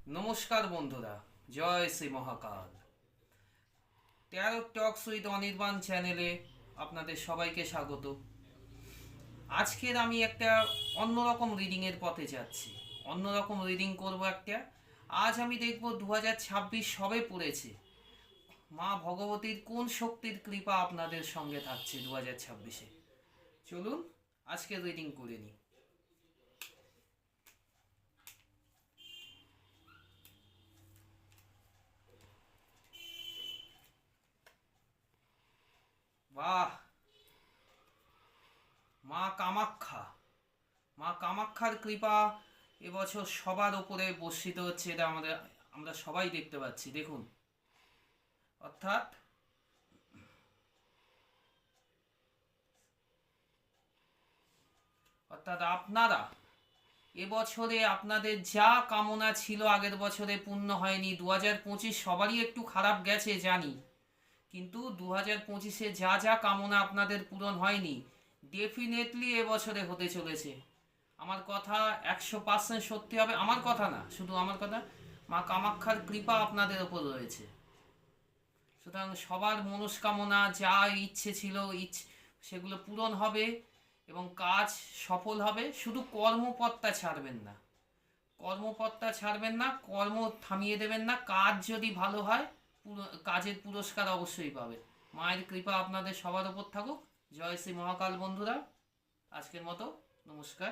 নমস্কার বন্ধুরা, জয় শ্রী মহাকাল। তেরো টক্স উইথ অনির্বাণ চ্যানেলে আপনাদের সবাইকে স্বাগত। আজকের আমি একটা অন্যরকম রিডিংয়ের পথে যাচ্ছি। অন্যরকম রিডিং করব একটা। আজ আমি দেখব 2026 সবে পড়েছে। মা ভগবতীর কোন শক্তির কৃপা আপনাদের সঙ্গে থাকছে 2026-এ। চলুন আজকে রিডিং করে নিই। বাহ! মা কামাখ্যা, মা কামাখ্যার কৃপা এবছর সবার ওপরে বর্ষিত হচ্ছে, এটা আমরা সবাই দেখতে পাচ্ছি। দেখুন, অর্থাৎ অর্থাৎ আপনারা এবছরে আপনাদের যা কামনা ছিল আগের বছরে পূর্ণ হয়নি, 2025 সবারই একটু খারাপ গেছে জানি, কিন্তু 2025-এ যা যা কামনা আপনাদের পূরণ হয়নি, ডেফিনেটলি এবছরে হতে চলেছে। আমার কথা 100% সত্যি হবে। আমার কথা না, শুধু আমার কথা, মা কামাখ্যার কৃপা আপনাদের ওপর রয়েছে। সুতরাং সবার মনস্কামনা যা ইচ্ছে ছিল সেগুলো পূরণ হবে এবং কাজ সফল হবে। শুধু কর্মপথটা ছাড়বেন না, কর্মপথটা ছাড়বেন না, কর্ম থামিয়ে দেবেন না। কাজ যদি ভালো হয়, কাজের পুরস্কার অবশ্যই পাবে। মায়ের কৃপা আপনাদের সবার ওপর থাকুক। জয় শ্রী মহাকাল বন্ধুরা। আজকের মতো নমস্কার।